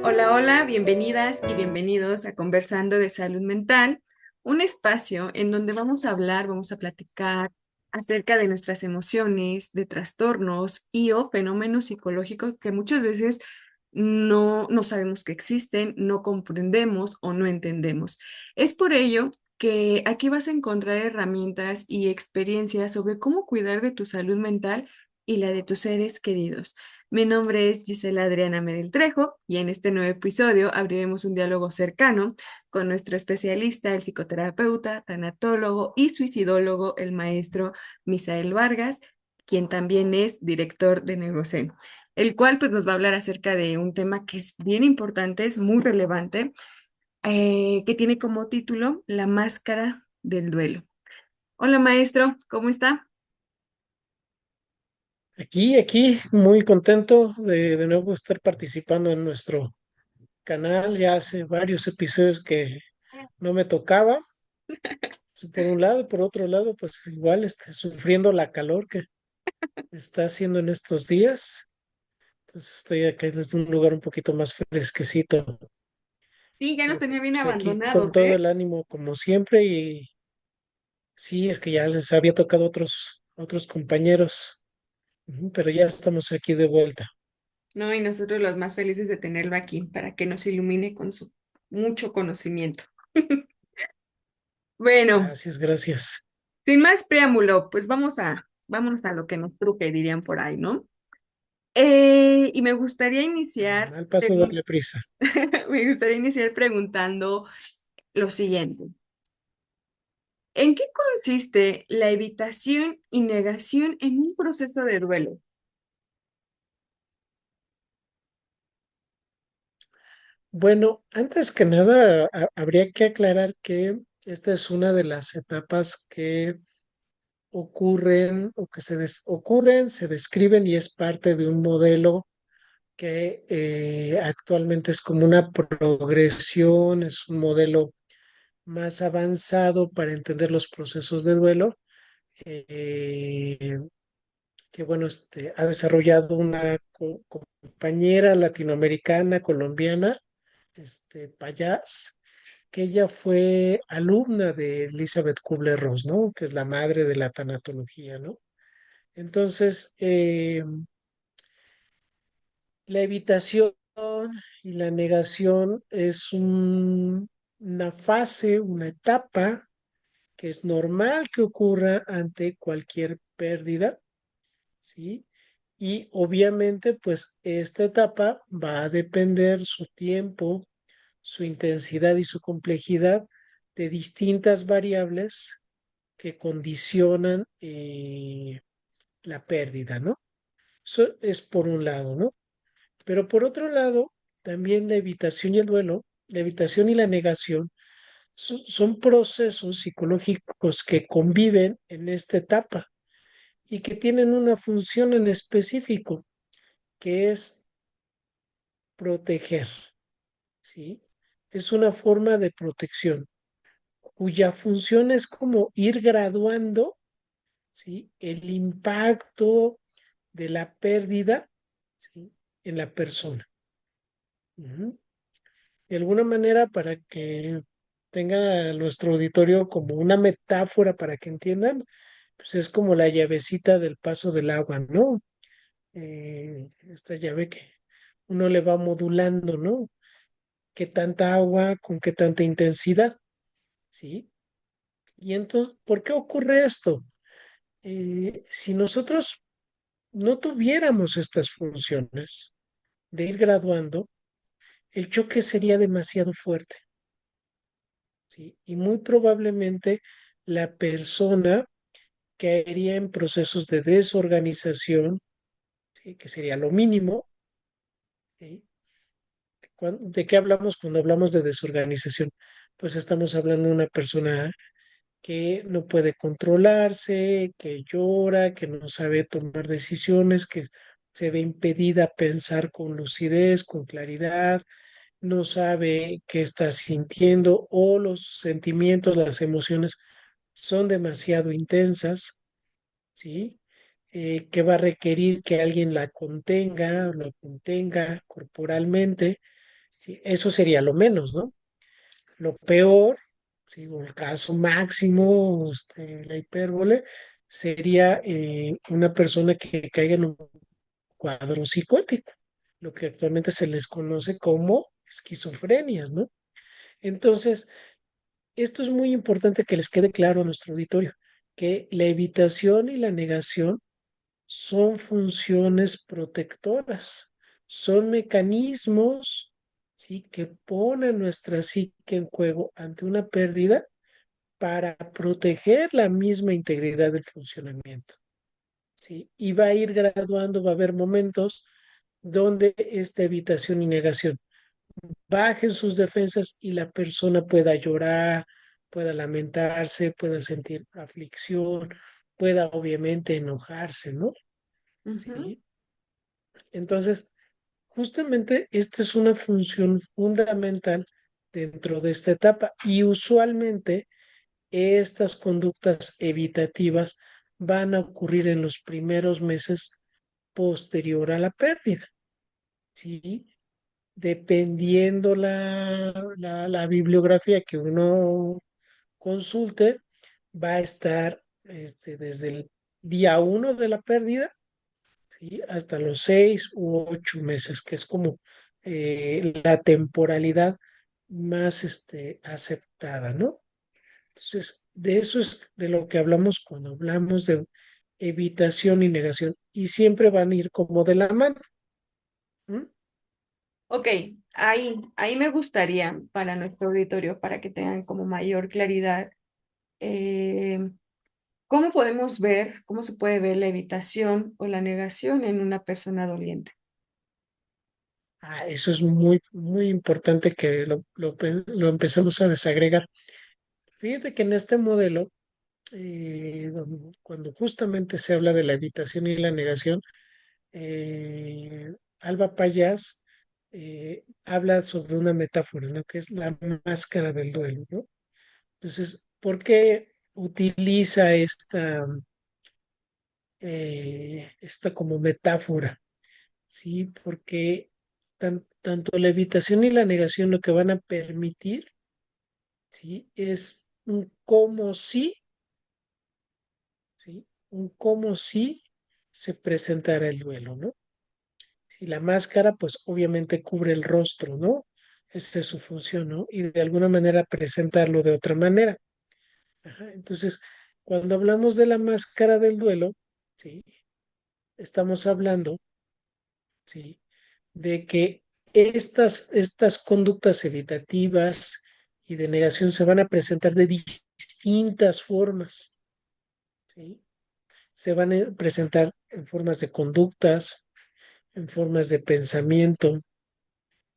Hola, hola, bienvenidas y bienvenidos a Conversando de Salud Mental, un espacio en donde vamos a hablar, vamos a platicar acerca de nuestras emociones, de trastornos y o fenómenos psicológicos que muchas veces no sabemos que existen, no comprendemos o no entendemos. Es por ello que aquí vas a encontrar herramientas y experiencias sobre cómo cuidar de tu salud mental y la de tus seres queridos. Mi nombre es Gisela Adriana Medel Trejo y en este nuevo episodio abriremos un diálogo cercano con nuestro especialista, el psicoterapeuta, tanatólogo y suicidólogo, el maestro Misael Vargas, quien también es director de Neurocen, el cual pues nos va a hablar acerca de un tema que es bien importante, es muy relevante, que tiene como título La máscara del duelo. Hola maestro, ¿cómo está? Aquí, muy contento de nuevo estar participando en nuestro canal. Ya hace varios episodios que no me tocaba. Eso por un lado, y por otro lado, pues igual sufriendo la calor que está haciendo en estos días. Entonces estoy acá desde un lugar un poquito más fresquecito. Sí, ya nos Pero tenía bien pues aquí con abandonados, todo ¿eh? el ánimo como siempre. Y sí, es que ya les había tocado otros compañeros. Pero ya estamos aquí de vuelta. No, y nosotros los más felices de tenerlo aquí para que nos ilumine con su mucho conocimiento. Bueno, Gracias, gracias. sin más preámbulo, pues vámonos a lo que nos truje, dirían por ahí, ¿no? Y me gustaría iniciar, Al paso darle prisa. me gustaría iniciar preguntando lo siguiente. ¿En qué consiste la evitación y negación en un proceso de duelo? Bueno, antes que nada, habría que aclarar que esta es una de las etapas que ocurren o que ocurren, se describen y es parte de un modelo que actualmente es como una progresión, es un modelo más avanzado para entender los procesos de duelo, eh, que bueno, ha desarrollado una compañera latinoamericana, colombiana, Payás, que ella fue alumna de Elizabeth Kubler-Ross, ¿no? Que es la madre de la tanatología, ¿no? Entonces, la evitación y la negación es una fase, una etapa que es normal que ocurra ante cualquier pérdida, ¿sí? Y obviamente, pues esta etapa va a depender su tiempo, su intensidad y su complejidad de distintas variables que condicionan la pérdida, ¿no? Eso es por un lado, ¿no? Pero por otro lado, también la evitación y el duelo, la evitación y la negación son procesos psicológicos que conviven en esta etapa y que tienen una función en específico, que es proteger, ¿sí? Es una forma de protección cuya función es como ir graduando, ¿sí? El impacto de la pérdida, ¿sí? En la persona. Ujú. De alguna manera, para que tenga nuestro auditorio como una metáfora para que entiendan, pues es como la llavecita del paso del agua, ¿no? Esta llave que uno le va modulando, ¿no? ¿Qué tanta agua, con qué tanta intensidad? ¿Sí? Y entonces, ¿por qué ocurre esto? Si nosotros no tuviéramos estas funciones de ir graduando, el choque sería demasiado fuerte, ¿sí? Y muy probablemente la persona caería en procesos de desorganización, ¿sí? Que sería lo mínimo, ¿sí? ¿De qué hablamos cuando hablamos de desorganización? Pues estamos hablando de una persona que no puede controlarse, que llora, que no sabe tomar decisiones, que se ve impedida a pensar con lucidez, con claridad, no sabe qué está sintiendo o los sentimientos, las emociones son demasiado intensas, ¿sí? Que va a requerir que alguien la contenga, lo contenga corporalmente ¿sí? Eso sería lo menos, ¿no? Lo peor, ¿sí? O el caso máximo, la hipérbole, sería una persona que caiga en un cuadro psicótico, lo que actualmente se les conoce como esquizofrenias, ¿no? Entonces, esto es muy importante que les quede claro a nuestro auditorio, que la evitación y la negación son funciones protectoras, son mecanismos, ¿sí? Que ponen nuestra psique en juego ante una pérdida para proteger la misma integridad del funcionamiento, ¿sí? Y va a ir graduando, va a haber momentos donde esta evitación y negación bajen sus defensas y la persona pueda llorar, pueda lamentarse, pueda sentir aflicción, pueda obviamente enojarse, ¿no? Ujú. Sí. Entonces, justamente esta es una función fundamental dentro de esta etapa y usualmente estas conductas evitativas van a ocurrir en los primeros meses posterior a la pérdida, ¿sí? Dependiendo la bibliografía que uno consulte, va a estar desde el día uno de la pérdida, ¿sí? Hasta los 6 u 8 meses, que es como la temporalidad más aceptada, ¿no? Entonces, de eso es de lo que hablamos cuando hablamos de evitación y negación, y siempre van a ir como de la mano. ¿M? Ok, ahí me gustaría para nuestro auditorio, para que tengan como mayor claridad, eh, ¿cómo podemos ver, cómo se puede ver la evitación o la negación en una persona doliente? Eso es muy, muy importante que lo empecemos a desagregar. Fíjate que en este modelo, cuando justamente se habla de la evitación y la negación, Alba Payás habla sobre una metáfora, ¿no? Que es la máscara del duelo, ¿no? Entonces, ¿por qué utiliza esta como metáfora? Sí, porque tanto la evitación y la negación lo que van a permitir, ¿sí? Es un como si, ¿sí? Un como si se presentara el duelo, ¿no? Si la máscara, pues obviamente cubre el rostro, ¿no? Esa es su función, ¿no? Y de alguna manera presentarlo de otra manera. Ajá. Entonces, cuando hablamos de la máscara del duelo, ¿sí? Estamos hablando, ¿sí? De que estas conductas evitativas y de negación se van a presentar de distintas formas, ¿sí? Se van a presentar en formas de conductas, en formas de pensamiento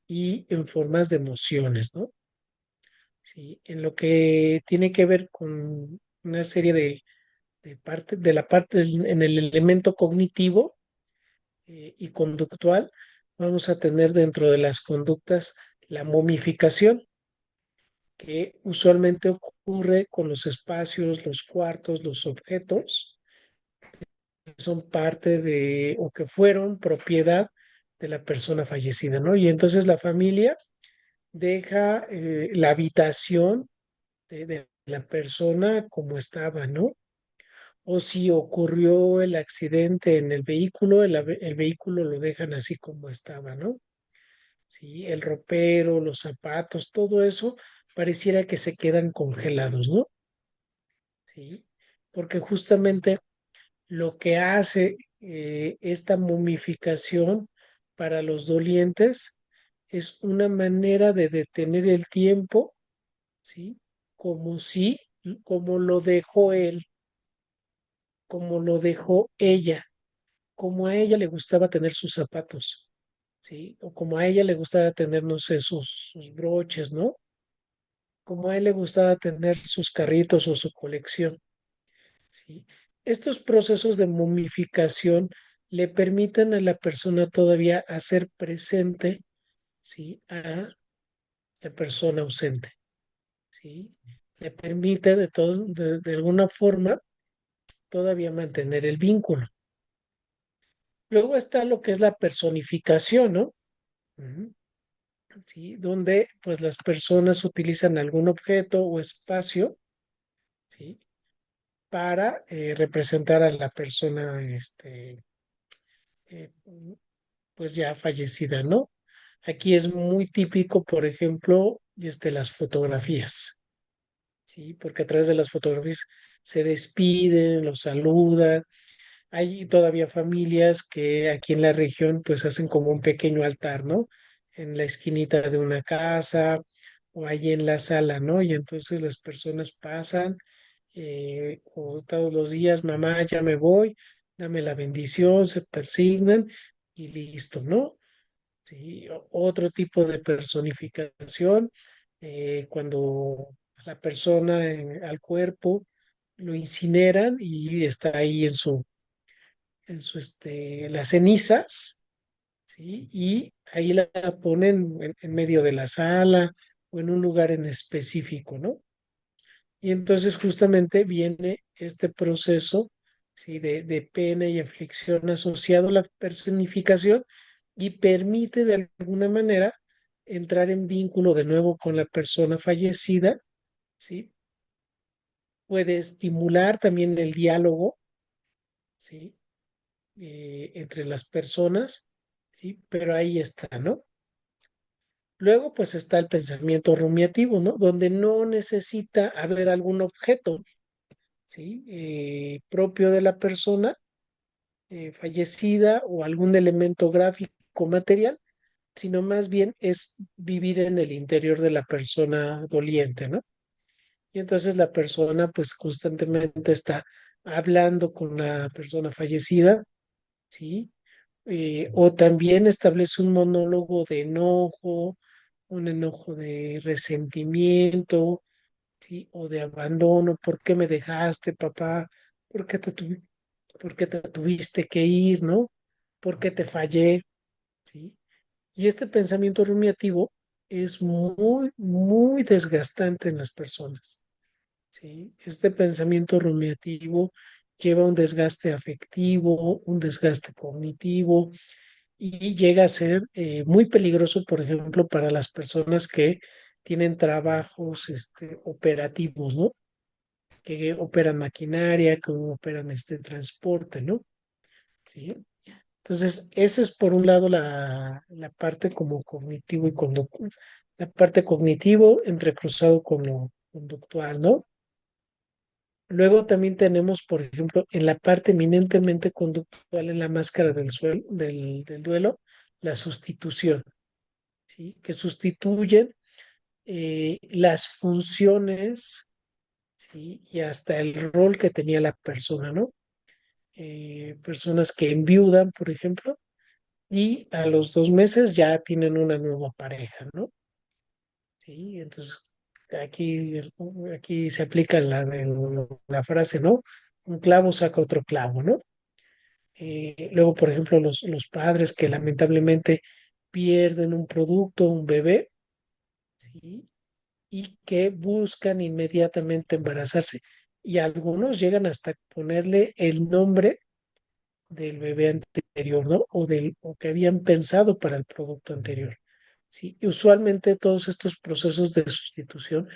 y en formas de emociones, ¿no? Sí, en lo que tiene que ver con una serie de parte, de la parte en el elemento cognitivo y conductual, vamos a tener dentro de las conductas la momificación, que usualmente ocurre con los espacios, los cuartos, los objetos que son parte de o que fueron propiedad de la persona fallecida, ¿no? Y entonces la familia deja la habitación de la persona como estaba, ¿no? O si ocurrió el accidente en el vehículo, el vehículo lo dejan así como estaba, ¿no? Sí, el ropero, los zapatos, todo eso pareciera que se quedan congelados, ¿no? Sí, porque justamente lo que hace esta momificación para los dolientes es una manera de detener el tiempo, ¿sí? Como si, como lo dejó él, como lo dejó ella, como a ella le gustaba tener sus zapatos, ¿sí? O como a ella le gustaba tener, no sé, sus broches, ¿no? Como a él le gustaba tener sus carritos o su colección, ¿sí? Estos procesos de momificación le permiten a la persona todavía hacer presente, ¿sí? A la persona ausente, ¿sí? Le permite de alguna forma todavía mantener el vínculo. Luego está lo que es la personificación, ¿no? Ujú. ¿sí? Donde pues las personas utilizan algún objeto o espacio, ¿sí? Para representar a la persona, eh, pues ya fallecida, ¿no? Aquí es muy típico, por ejemplo, las fotografías, ¿sí? Porque a través de las fotografías se despiden, los saludan. Hay todavía familias que aquí en la región pues hacen como un pequeño altar, ¿no? En la esquinita de una casa o ahí en la sala, ¿no? Y entonces las personas pasan o todos los días, mamá, ya me voy, dame la bendición, se persignan y listo, ¿no? Sí, otro tipo de personificación, cuando la persona al cuerpo lo incineran y está ahí las cenizas, ¿sí? Y ahí la ponen en medio de la sala o en un lugar en específico, ¿no? Y entonces justamente viene este proceso, ¿sí? De pena y aflicción asociado a la personificación y permite de alguna manera entrar en vínculo de nuevo con la persona fallecida, ¿sí? Puede estimular también el diálogo, ¿sí? Entre las personas, ¿sí? Pero ahí está, ¿no? Luego, pues está el pensamiento rumiativo, ¿no? Donde no necesita haber algún objeto, ¿sí? Propio de la persona fallecida o algún elemento gráfico material, sino más bien es vivir en el interior de la persona doliente, ¿no? Y entonces la persona pues constantemente está hablando con la persona fallecida, ¿sí? O también establece un monólogo de enojo, un enojo de resentimiento, ¿sí? O de abandono. ¿Por qué me dejaste, papá? ¿Por qué por qué te tuviste que ir, ¿no? ¿Por qué te fallé? ¿Sí? Y este pensamiento rumiativo es muy, muy desgastante en las personas, ¿sí? Este pensamiento rumiativo lleva un desgaste afectivo, un desgaste cognitivo y llega a ser muy peligroso, por ejemplo, para las personas que tienen trabajos operativos, ¿no? Que operan maquinaria, que operan este transporte, ¿no? Sí. Entonces, esa es por un lado la parte como cognitivo y conductual, la parte cognitivo entrecruzado con lo conductual, ¿no? Luego también tenemos, por ejemplo, en la parte eminentemente conductual, en la máscara del duelo, la sustitución, ¿sí? Que sustituyen las funciones, ¿sí? Y hasta el rol que tenía la persona, ¿no? Personas que enviudan, por ejemplo, y a los 2 meses ya tienen una nueva pareja, ¿no? Sí, entonces aquí, aquí se aplica la frase, ¿no? Un clavo saca otro clavo, ¿no? Luego, por ejemplo, los padres que lamentablemente pierden un producto, un bebé, ¿sí? Y que buscan inmediatamente embarazarse. Y algunos llegan hasta ponerle el nombre del bebé anterior, ¿no? O que habían pensado para el producto anterior. Sí, y usualmente todos estos procesos de sustitución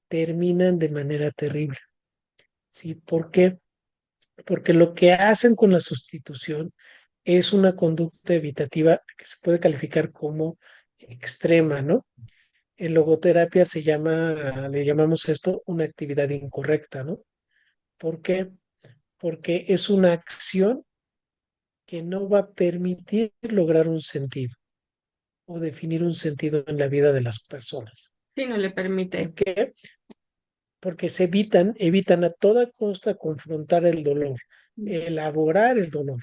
terminan de manera terrible. ¿Sí? ¿Por qué? Porque lo que hacen con la sustitución es una conducta evitativa que se puede calificar como extrema, ¿no? En logoterapia le llamamos esto una actividad incorrecta, ¿no? ¿Por qué? Porque es una acción que no va a permitir lograr un sentido o definir un sentido en la vida de las personas. Sí, no le ¿Por permite. qué? Porque evitan a toda costa confrontar el dolor, elaborar el dolor,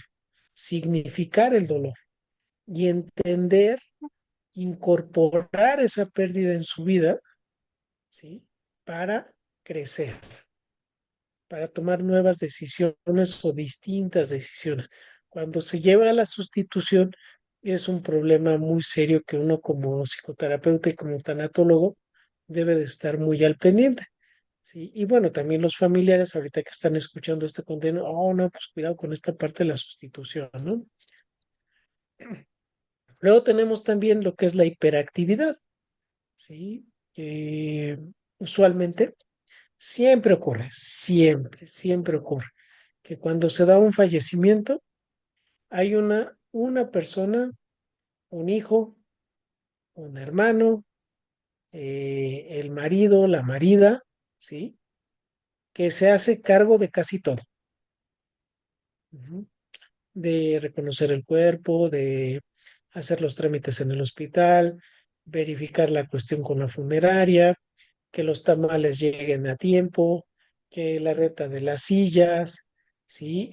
significar el dolor y entender, incorporar esa pérdida en su vida, ¿sí? Para crecer, para tomar nuevas decisiones o distintas decisiones. Cuando se lleva a la sustitución, es un problema muy serio que uno como psicoterapeuta y como tanatólogo debe de estar muy al pendiente. Sí, y bueno, también los familiares ahorita que están escuchando este contenido, oh no, pues cuidado con esta parte de la sustitución, ¿no? Luego tenemos también lo que es la hiperactividad, ¿sí? Que usualmente siempre ocurre, que cuando se da un fallecimiento, hay una persona, un hijo, un hermano, el marido, la marida, ¿sí? Que se hace cargo de casi todo. Ujú. De reconocer el cuerpo, de hacer los trámites en el hospital, verificar la cuestión con la funeraria, que los tamales lleguen a tiempo, que la reta de las sillas, ¿sí?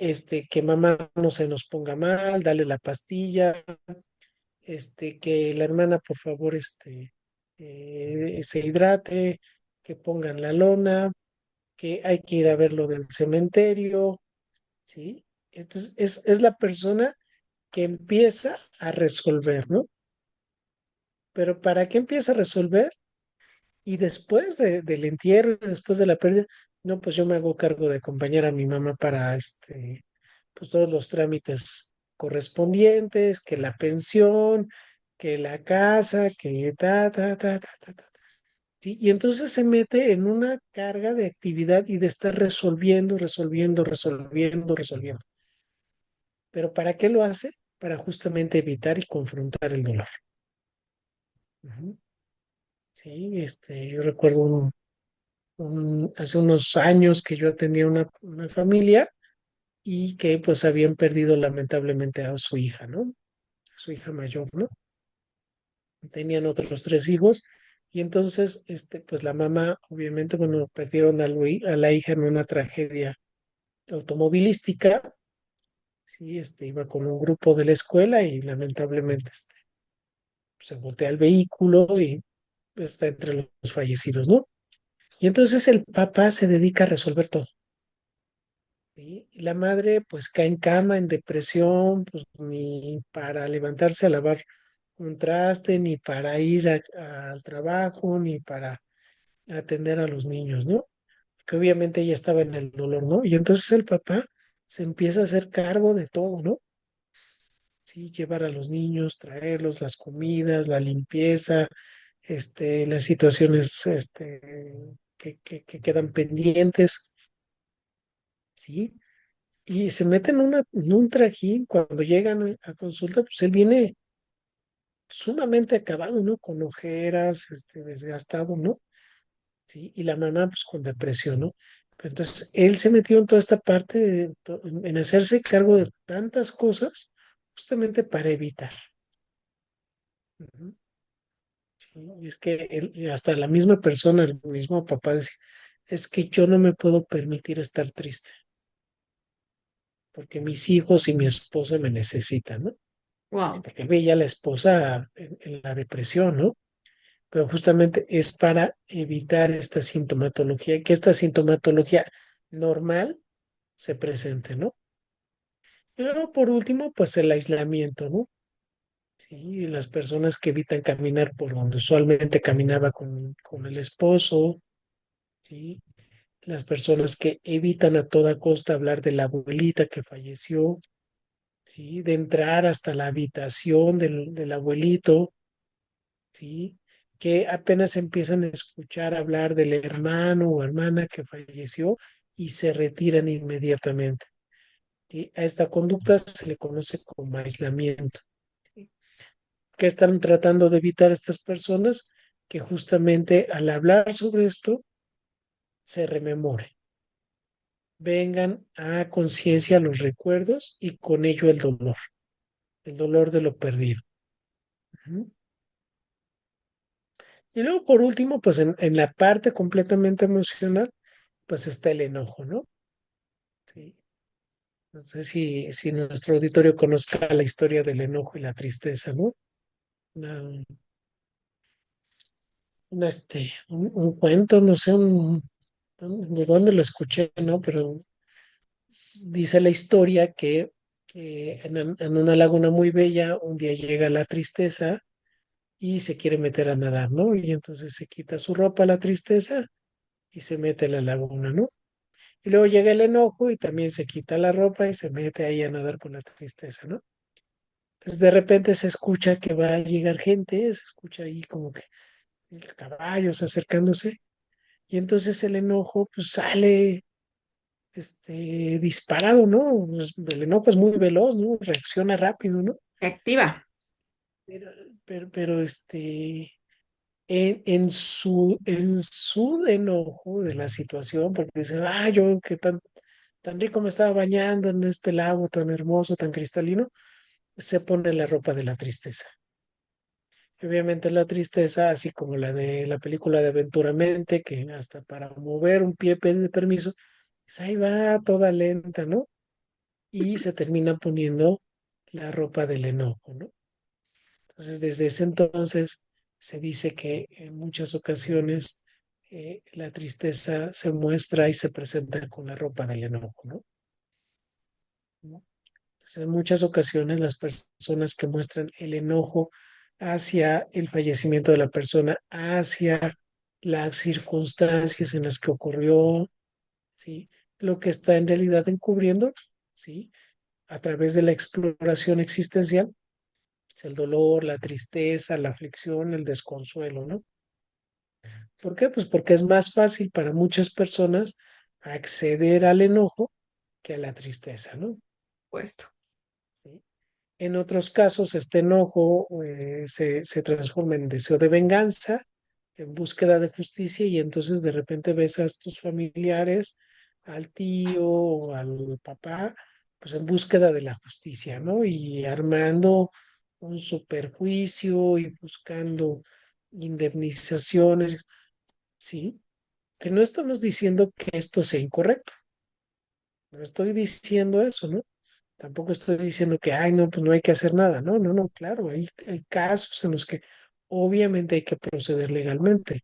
Que mamá no se nos ponga mal, dale la pastilla, que la hermana por favor se hidrate, que pongan la lona, que hay que ir a ver lo del cementerio, ¿sí? Entonces es la persona que empieza a resolver, ¿no? Pero ¿para qué empieza a resolver? Y después del entierro, y después de la pérdida, no, pues yo me hago cargo de acompañar a mi mamá para pues todos los trámites correspondientes, que la pensión, que la casa, que ta. ¿Sí? Y entonces se mete en una carga de actividad y de estar resolviendo. ¿Pero para qué lo hace? Para justamente evitar y confrontar el dolor. Ujú. Sí, yo recuerdo hace unos años que yo atendía una familia y que pues habían perdido lamentablemente a su hija, ¿no? A su hija mayor, ¿no? Tenían otros tres hijos y entonces, pues la mamá, obviamente, bueno, perdieron a la hija en una tragedia automovilística, sí, iba con un grupo de la escuela y lamentablemente, se voltea el vehículo y está entre los fallecidos, ¿no? Y entonces el papá se dedica a resolver todo. ¿Sí? Y la madre pues cae en cama, en depresión, pues ni para levantarse a lavar un traste, ni para ir al trabajo, ni para atender a los niños, ¿no? Que obviamente ella estaba en el dolor, ¿no? Y entonces el papá se empieza a hacer cargo de todo, ¿no? Sí, llevar a los niños, traerlos, las comidas, la limpieza, las situaciones, que quedan pendientes, ¿sí? Y se mete en un trajín cuando llegan a consulta, pues él viene sumamente acabado, ¿no? Con ojeras, desgastado, ¿no? Sí, y la mamá pues con depresión, ¿no? Pero entonces él se metió en toda esta parte en hacerse cargo de tantas cosas justamente para evitar. Ujú. Sí, y es que y hasta la misma persona, el mismo papá decía, es que yo no me puedo permitir estar triste porque mis hijos y mi esposa me necesitan, ¿no? Sí, Wow. porque él veía a la esposa en la depresión, ¿no? Pero justamente es para evitar esta sintomatología, que esta sintomatología normal se presente, ¿no? Y luego, por último, pues el aislamiento, ¿no? Sí, las personas que evitan caminar por donde usualmente caminaba con el esposo, ¿sí? Las personas que evitan a toda costa hablar de la abuelita que falleció, ¿sí? De entrar hasta la habitación del abuelito, ¿sí? Que apenas empiezan a escuchar hablar del hermano o hermana que falleció y se retiran inmediatamente. ¿Sí? A esta conducta se le conoce como aislamiento. ¿Sí? ¿Qué están tratando de evitar estas personas? Que justamente al hablar sobre esto se rememore, vengan a conciencia los recuerdos y con ello el dolor de lo perdido. Ujú. Y luego, por último, pues en la parte completamente emocional, pues está el enojo, ¿no? Sí. No sé si nuestro auditorio conozca la historia del enojo y la tristeza, ¿no? Una, un cuento, no sé de dónde lo escuché, ¿no? Pero dice la historia que en una laguna muy bella un día llega la tristeza y se quiere meter a nadar, ¿no? Y entonces se quita su ropa la tristeza y se mete a la laguna, ¿no? Y luego llega el enojo y también se quita la ropa y se mete ahí a nadar con la tristeza, ¿no? Entonces de repente se escucha que va a llegar gente, se escucha ahí como que caballos acercándose, y entonces el enojo pues sale disparado, ¿no? Pues, el enojo es muy veloz, ¿no? Reacciona rápido, ¿no? Se activa. Pero, pero en su enojo de la situación, porque dice, yo que tan rico me estaba bañando en este lago tan hermoso, tan cristalino, se pone la ropa de la tristeza. Y obviamente la tristeza, así como la de la película de Aventuramente, que hasta para mover un pie pide permiso, pues ahí va toda lenta, ¿no? Y se termina poniendo la ropa del enojo, ¿no? Entonces, desde ese entonces se dice que en muchas ocasiones la tristeza se muestra y se presenta con la ropa del enojo, ¿no? Entonces, en muchas ocasiones las personas que muestran el enojo hacia el fallecimiento de la persona, hacia las circunstancias en las que ocurrió, ¿sí? Lo que está en realidad encubriendo, ¿sí? A través de la exploración existencial, es el dolor, la tristeza, la aflicción, el desconsuelo, ¿no? ¿Por qué? Pues porque es más fácil para muchas personas acceder al enojo que a la tristeza, ¿no? Puesto. ¿Sí? En otros casos, este enojo se transforma en deseo de venganza, en búsqueda de justicia, y entonces de repente ves a tus familiares, al tío o al papá, pues en búsqueda de la justicia, ¿no? Y armando un superjuicio y buscando indemnizaciones, ¿sí? Que no estamos diciendo que esto sea incorrecto, no estoy diciendo eso, ¿no? Tampoco estoy diciendo que, ay, no, pues no hay que hacer nada. No, no, no, claro, hay casos en los que obviamente hay que proceder legalmente,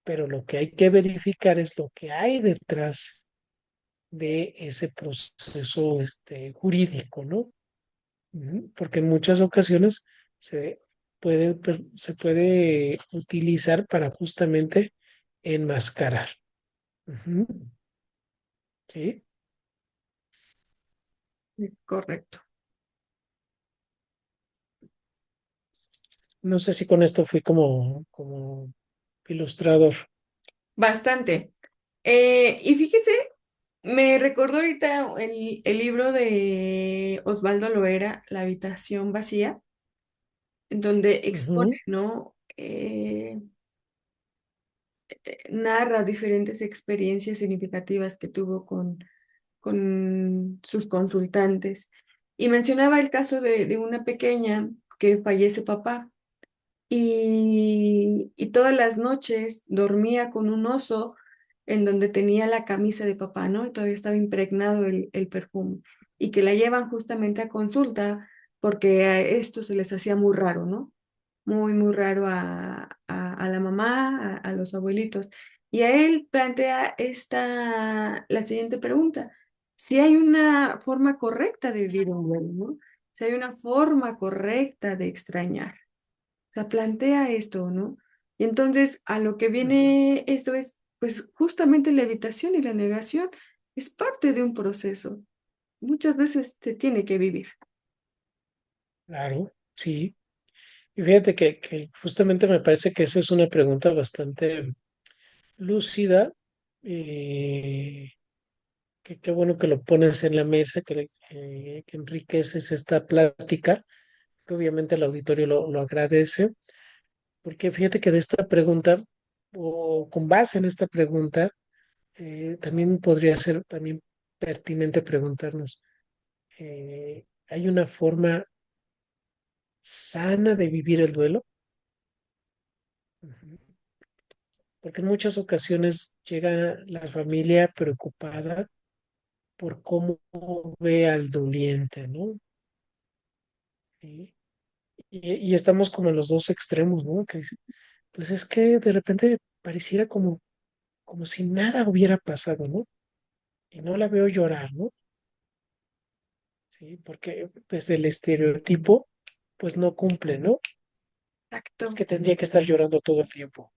pero lo que hay que verificar es lo que hay detrás de ese proceso jurídico, ¿no? Porque en muchas ocasiones se se puede utilizar para justamente enmascarar. Ujú. ¿Sí? Correcto. No sé si con esto fui como ilustrador. Bastante. Y fíjese, me recordó ahorita el libro de Osvaldo Loera, La habitación vacía, en donde expone, Ujú. ¿no? Narra diferentes experiencias significativas que tuvo con sus consultantes. Y mencionaba el caso de una pequeña que fallece papá y todas las noches dormía con un oso en donde tenía la camisa de papá, ¿no? Y todavía estaba impregnado el perfume. Y que la llevan justamente a consulta porque a esto se les hacía muy raro, ¿no? Muy, muy raro a la mamá, a los abuelitos. Y a él plantea la siguiente pregunta. Si hay una forma correcta de vivir un duelo, ¿no? Si hay una forma correcta de extrañar. O sea, plantea esto, ¿no? Y entonces a lo que Ujú. viene esto es, pues justamente la evitación y la negación es parte de un proceso. Muchas veces se tiene que vivir. Claro, sí. Y fíjate que justamente me parece que esa es una pregunta bastante lúcida. eh, que qué bueno que lo pones en la mesa, que enriqueces esta plática, que obviamente el auditorio lo agradece, porque fíjate que de esta pregunta, o con base en esta pregunta, también podría ser también pertinente preguntarnos, ¿hay una forma sana de vivir el duelo? Ujú. Porque en muchas ocasiones llega la familia preocupada por cómo ve al doliente, ¿no? Y, y estamos como en los dos extremos, ¿no? Que dice, pues es que de repente pareciera como si nada hubiera pasado, ¿no? Y no la veo llorar, ¿no? Sí, porque desde el estereotipo, pues no cumple, ¿no? Es Exacto. que tendría que estar llorando todo el tiempo.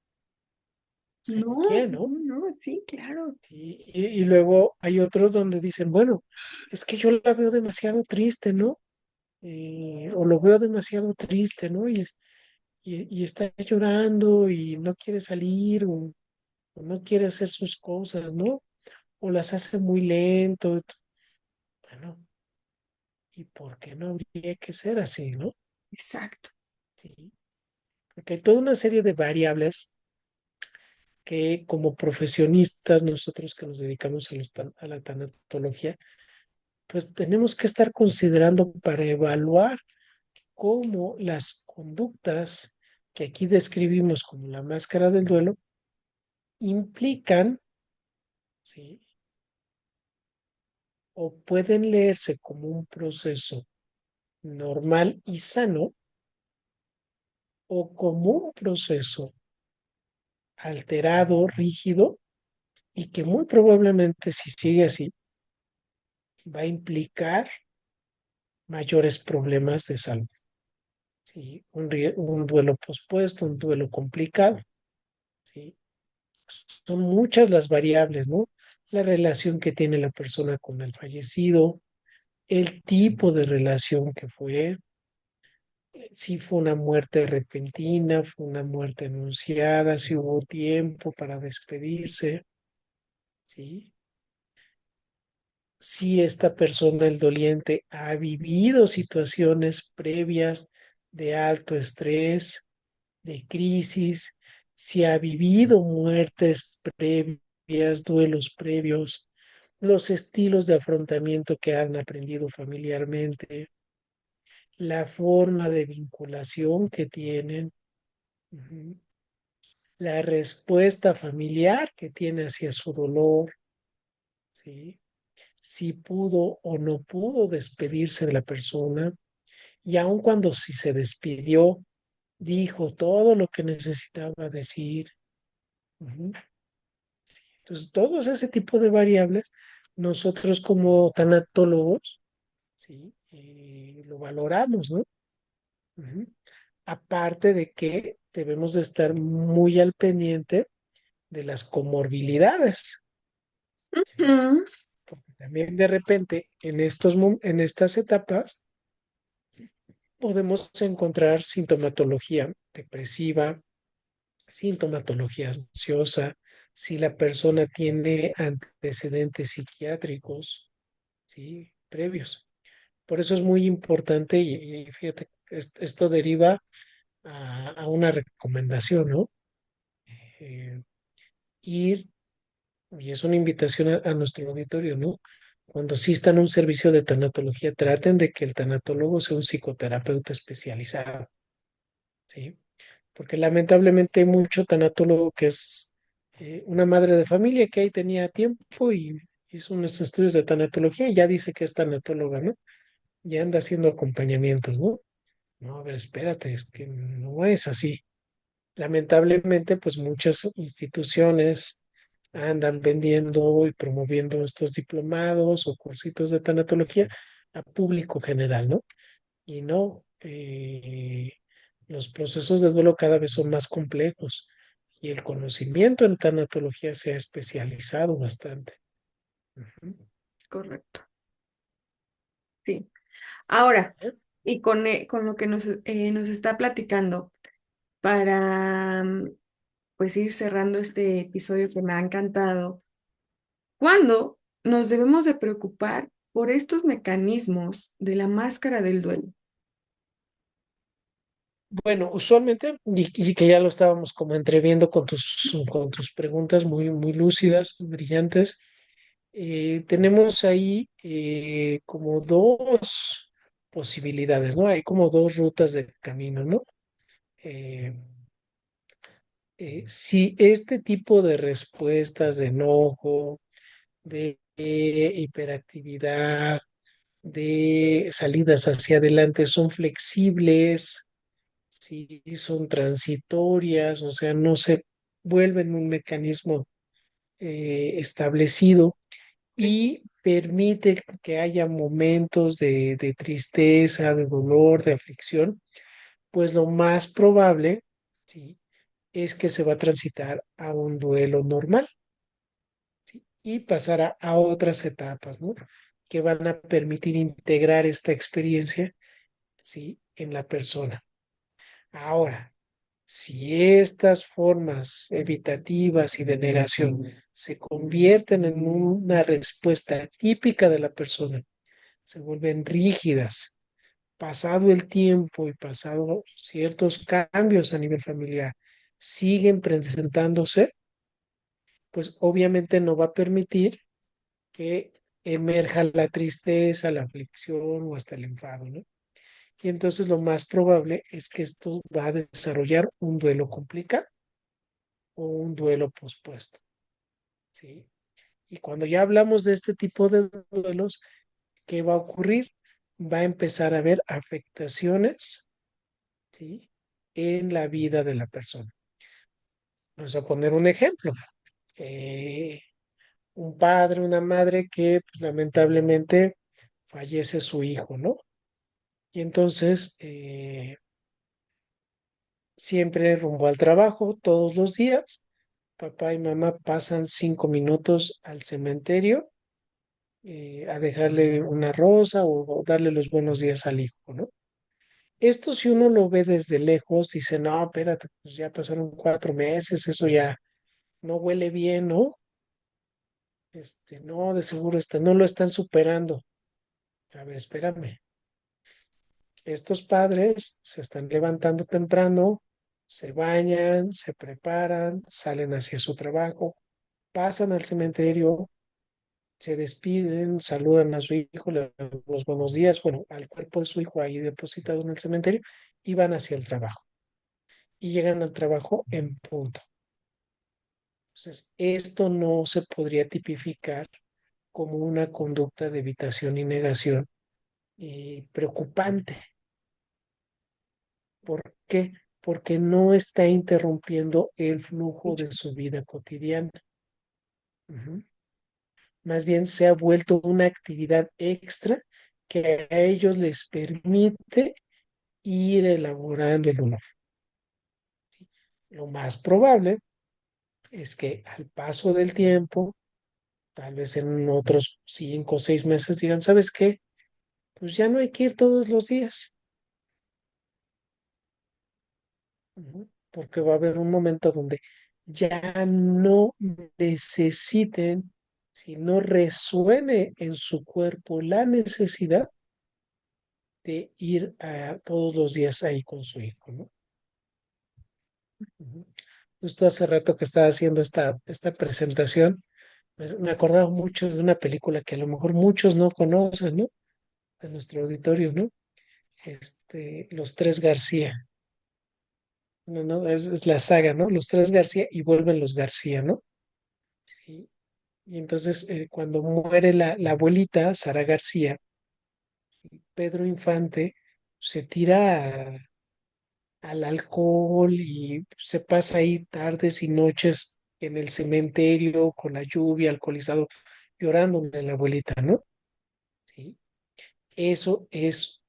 No, ¿Según quién, no, no? no, sí, claro. Sí, y luego hay otros donde dicen, bueno, es que yo la veo demasiado triste, ¿no? o lo veo demasiado triste, ¿no? Y está llorando y no quiere salir o no quiere hacer sus cosas, ¿no? O las hace muy lento. Bueno, ¿y por qué no habría que ser así, ¿no? Exacto. Sí, porque hay toda una serie de variables que como profesionistas, nosotros que nos dedicamos a la tanatología, pues tenemos que estar considerando para evaluar cómo las conductas que aquí describimos como la máscara del duelo implican, ¿sí? O pueden leerse como un proceso normal y sano o como un proceso alterado, rígido y que muy probablemente si sigue así va a implicar mayores problemas de salud. ¿Sí? Un duelo pospuesto, un duelo complicado. ¿Sí? Son muchas las variables, ¿no? La relación que tiene la persona con el fallecido, el tipo de relación que fue, si fue una muerte repentina, fue una muerte anunciada, si hubo tiempo para despedirse, ¿sí? Si esta persona, el doliente, ha vivido situaciones previas de alto estrés, de crisis, si ha vivido muertes previas, duelos previos, los estilos de afrontamiento que han aprendido familiarmente, la forma de vinculación que tienen, ujú, la respuesta familiar que tiene hacia su dolor, ¿sí? Si pudo o no pudo despedirse de la persona, y aun cuando si se despidió, dijo todo lo que necesitaba decir. Ujú. Entonces, todos ese tipo de variables, nosotros como tanatólogos, ¿sí? Lo valoramos, ¿no? Ujú. Aparte de que debemos de estar muy al pendiente de las comorbilidades, ¿sí? Ujú. Porque también de repente en estas etapas podemos encontrar sintomatología depresiva, sintomatología ansiosa, si la persona tiene antecedentes psiquiátricos, ¿sí? Previos. Por eso es muy importante y fíjate, esto deriva a una recomendación, ¿no? Eh, Ir, y es una invitación a nuestro auditorio, ¿no? Cuando asistan a un servicio de tanatología, traten de que el tanatólogo sea un psicoterapeuta especializado, ¿sí? Porque lamentablemente hay mucho tanatólogo que es una madre de familia que ahí tenía tiempo y hizo unos estudios de tanatología y ya dice que es tanatóloga, ¿no? Ya anda haciendo acompañamientos, ¿no? No, a ver, espérate, es que no es así. Lamentablemente, pues muchas instituciones andan vendiendo y promoviendo estos diplomados o cursitos de tanatología a público general, ¿no? Y no, los procesos de duelo cada vez son más complejos y el conocimiento en tanatología se ha especializado bastante. Ujú. Correcto. Sí. Ahora, y con lo que nos está platicando, para pues ir cerrando este episodio que me ha encantado, ¿cuándo nos debemos de preocupar por estos mecanismos de la máscara del duelo? Bueno, usualmente, y que ya lo estábamos como entreviendo con tus preguntas muy, muy lúcidas, brillantes, tenemos ahí como dos posibilidades, ¿no? Hay como dos rutas de camino, ¿no? Eh, si este tipo de respuestas de enojo, de hiperactividad, de salidas hacia adelante son flexibles, si son transitorias, o sea, no se vuelven un mecanismo establecido y permite que haya momentos de tristeza, de dolor, de aflicción, pues lo más probable, ¿sí? Es que se va a transitar a un duelo normal, ¿sí? Y pasar a otras etapas, ¿no? Que van a permitir integrar esta experiencia ¿sí? En la persona. Ahora, si estas formas evitativas y de negación se convierten en una respuesta típica de la persona, se vuelven rígidas, pasado el tiempo y pasado ciertos cambios a nivel familiar, siguen presentándose, pues obviamente no va a permitir que emerja la tristeza, la aflicción o hasta el enfado, ¿no? Y entonces lo más probable es que esto va a desarrollar un duelo complicado o un duelo pospuesto, ¿sí? Y cuando ya hablamos de este tipo de duelos, ¿qué va a ocurrir? Va a empezar a haber afectaciones, ¿sí? En la vida de la persona. Vamos a poner un ejemplo. Eh, un padre, una madre que pues, lamentablemente fallece su hijo, ¿no? Y entonces siempre rumbo al trabajo, todos los días, papá y mamá pasan 5 minutos al cementerio a dejarle una rosa o darle los buenos días al hijo, ¿no? Esto si uno lo ve desde lejos, dice, no, espérate, pues ya pasaron 4 meses, eso ya no huele bien, ¿no? No, de seguro no lo están superando. A ver, espérame. Estos padres se están levantando temprano, se bañan, se preparan, salen hacia su trabajo, pasan al cementerio, se despiden, saludan a su hijo, le dan los buenos días, bueno, al cuerpo de su hijo ahí depositado en el cementerio y van hacia el trabajo. Y llegan al trabajo en punto. Entonces, esto no se podría tipificar como una conducta de evitación y negación preocupante. ¿Por qué? Porque no está interrumpiendo el flujo de su vida cotidiana. Ujú. Más bien se ha vuelto una actividad extra que a ellos les permite ir elaborando el dolor. ¿Sí? Lo más probable es que al paso del tiempo, tal vez en otros 5 o 6 meses, digan, ¿sabes qué? Pues ya no hay que ir todos los días. Ujú. Porque va a haber un momento donde ya no necesiten, si no resuene en su cuerpo la necesidad de ir todos los días ahí con su hijo, ¿no? Ujú. Justo hace rato que estaba haciendo esta presentación, pues, me acordaba mucho de una película que a lo mejor muchos no conocen, ¿no? De nuestro auditorio, ¿no? Los Tres García. No, no, es la saga, ¿no? Los Tres García y vuelven los García, ¿no? Sí. Y entonces, cuando muere la abuelita, Sara García, Pedro Infante se tira al alcohol y se pasa ahí tardes y noches en el cementerio con la lluvia, alcoholizado, llorándole a la abuelita, ¿no? Sí. Eso es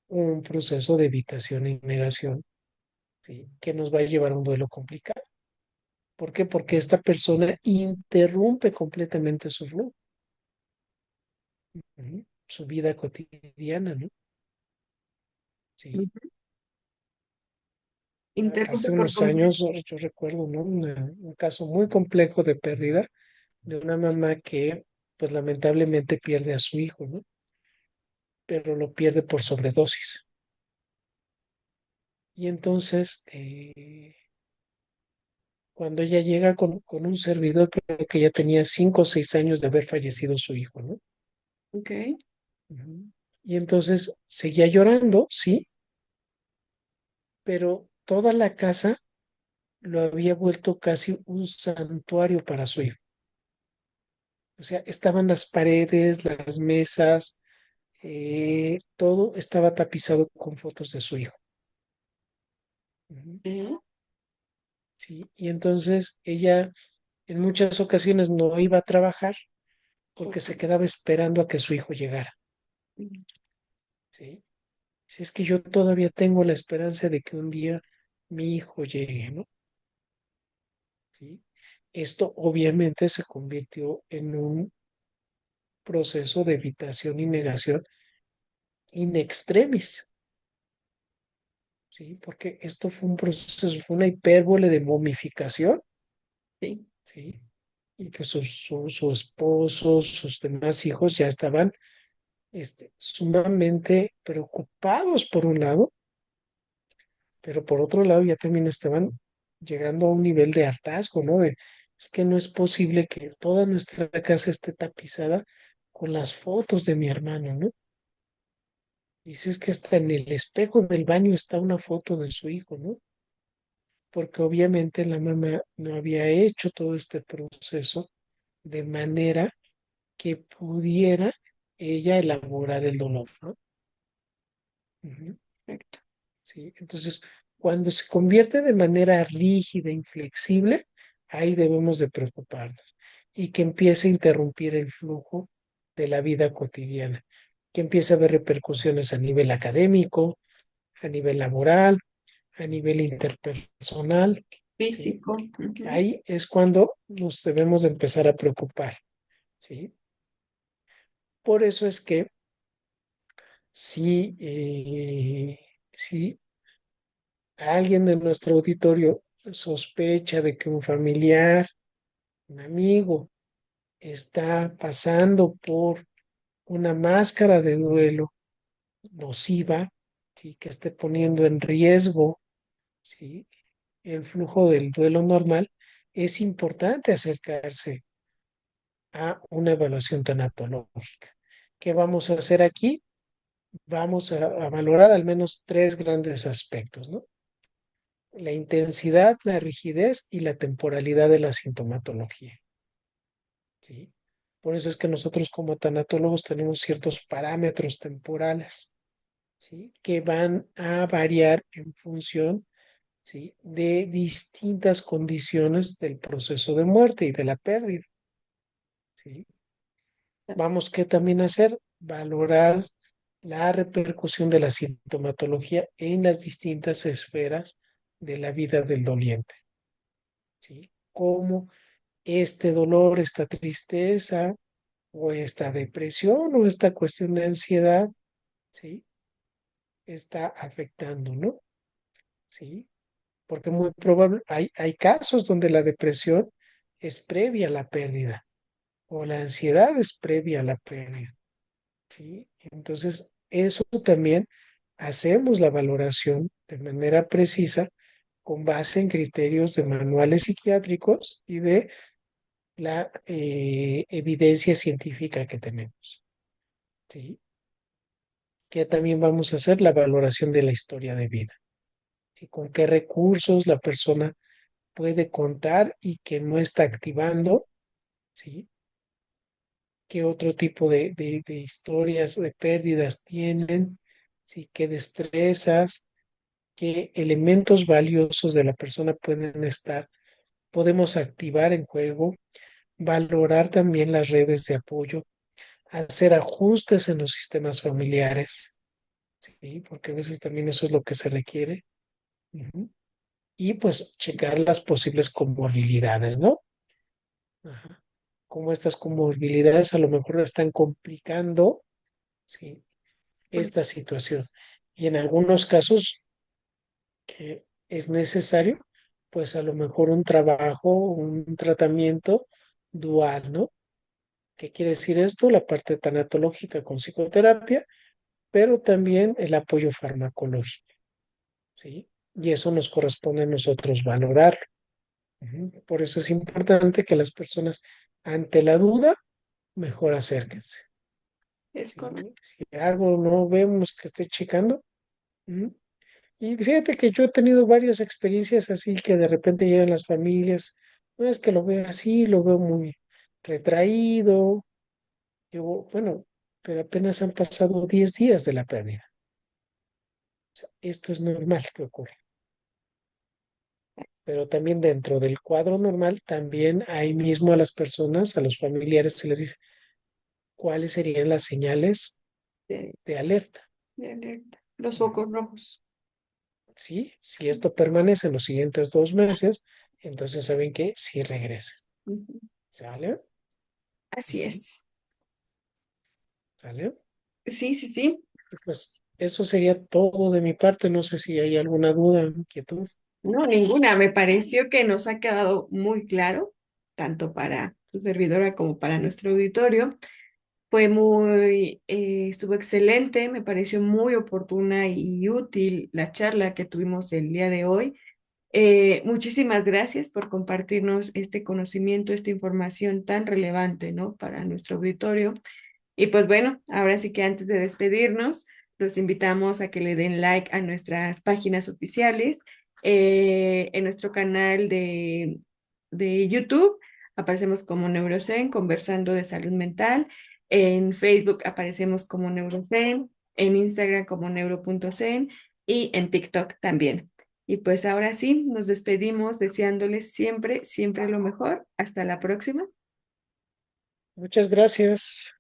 un proceso de evitación y negación, ¿sí? Que nos va a llevar a un duelo complicado. ¿Por qué? Porque esta persona interrumpe completamente su flujo, ¿sí? Su vida cotidiana, ¿no? Sí. Ujú. Interrumpe Hace por unos completo. años yo recuerdo, ¿no? Un caso muy complejo de pérdida de una mamá que, pues lamentablemente pierde a su hijo, ¿no? Pero lo pierde por sobredosis. Y entonces, cuando ella llega con un servidor, creo que ya tenía 5 o 6 años de haber fallecido su hijo, ¿no? Ok. Ujú. Y entonces seguía llorando, sí, pero toda la casa lo había vuelto casi un santuario para su hijo. O sea, estaban las paredes, las mesas, todo estaba tapizado con fotos de su hijo. Ujú. Ok. Sí, y entonces ella en muchas ocasiones no iba a trabajar porque se quedaba esperando a que su hijo llegara. ¿Sí? Si es que yo todavía tengo la esperanza de que un día mi hijo llegue, ¿no? ¿Sí? Esto obviamente se convirtió en un proceso de evitación y negación in extremis. ¿sí? Porque esto fue un proceso, fue una hipérbole de momificación, Sí, ¿sí? Y pues su esposo, sus demás hijos ya estaban sumamente preocupados por un lado, pero por otro lado ya también estaban llegando a un nivel de hartazgo, ¿no? Es que no es posible que toda nuestra casa esté tapizada con las fotos de mi hermano, ¿no? Dices que hasta en el espejo del baño está una foto de su hijo, ¿no? Porque obviamente la mamá no había hecho todo este proceso de manera que pudiera ella elaborar el dolor, ¿no? Ujú. correcto. ¿Sí? Entonces, cuando se convierte de manera rígida, inflexible, ahí debemos de preocuparnos y que empiece a interrumpir el flujo de la vida cotidiana, que empiece a haber repercusiones a nivel académico, a nivel laboral, a nivel interpersonal, ¿sí? Físico. Ujú. Ahí es cuando nos debemos de empezar a preocupar, ¿sí? Por eso es que si alguien de nuestro auditorio sospecha de que un familiar, un amigo, está pasando por una máscara de duelo nociva, ¿sí? Que esté poniendo en riesgo, ¿sí? El flujo del duelo normal, es importante acercarse a una evaluación tanatológica. ¿Qué vamos a hacer aquí? Vamos a valorar al menos tres grandes aspectos, ¿no? La intensidad, la rigidez y la temporalidad de la sintomatología, ¿sí? Por eso es que nosotros como tanatólogos tenemos ciertos parámetros temporales, ¿sí? Que van a variar en función, ¿sí? De distintas condiciones del proceso de muerte y de la pérdida, ¿sí? Vamos que también hacer, valorar la repercusión de la sintomatología en las distintas esferas de la vida del doliente, ¿sí? Cómo este dolor, esta tristeza o esta depresión o esta cuestión de ansiedad, ¿sí? Está afectando, ¿no? ¿Sí? Porque muy probable, hay casos donde la depresión es previa a la pérdida o la ansiedad es previa a la pérdida, ¿sí? Entonces, eso también hacemos la valoración de manera precisa con base en criterios de manuales psiquiátricos y de la evidencia científica que tenemos, ¿sí? Que también vamos a hacer la valoración de la historia de vida, ¿sí? Con qué recursos la persona puede contar y que no está activando, ¿sí? ¿Qué otro tipo de historias de pérdidas tienen? ¿Sí? ¿Qué destrezas? ¿Qué elementos valiosos de la persona pueden estar? Podemos activar en juego, valorar también las redes de apoyo, hacer ajustes en los sistemas familiares, ¿sí? Porque a veces también eso es lo que se requiere. Ujú. Y pues checar las posibles comorbilidades, ¿no? Ajá. Cómo estas comorbilidades a lo mejor están complicando, ¿sí? Por- Esta situación. Y en algunos casos que es necesario, pues a lo mejor un trabajo, un tratamiento dual, ¿no? ¿Qué quiere decir esto? La parte tanatológica con psicoterapia, pero también el apoyo farmacológico, ¿sí? Y eso nos corresponde a nosotros valorar. Ujú. Por eso es importante que las personas, ante la duda, mejor acérquense, Es correcto. ¿sí? Si algo no vemos que esté checando. Ujú. Y fíjate que yo he tenido varias experiencias así que de repente llegan las familias, no es que lo veo así, lo veo muy retraído. Yo, bueno, pero apenas han pasado 10 días de la pérdida. O sea, esto es normal que ocurra. Pero también dentro del cuadro normal, también ahí mismo a las personas, a los familiares, se les dice cuáles serían las señales De, de alerta. de alerta. Los Ujú. focos rojos. ¿Sí? Si esto permanece en los siguientes 2 meses, entonces saben que sí regresa. Ujú. ¿Sale? Así Ujú. es. ¿Sale? Sí, sí, sí. Y pues Eso sería todo de mi parte. No sé si hay alguna duda, inquietud. No, ninguna. Me pareció que nos ha quedado muy claro, tanto para tu servidora como para nuestro auditorio. Estuvo excelente, me pareció muy oportuna y útil la charla que tuvimos el día de hoy. Muchísimas gracias por compartirnos este conocimiento, esta información tan relevante, ¿no? Para nuestro auditorio. Y pues bueno, ahora sí que antes de despedirnos, los invitamos a que le den like a nuestras páginas oficiales. En nuestro canal de YouTube aparecemos como Neurozen, conversando de salud mental. En Facebook aparecemos como Neurozen, en Instagram como neuro.zen y en TikTok también. Y pues ahora sí, nos despedimos deseándoles siempre, siempre lo mejor. Hasta la próxima. Muchas gracias.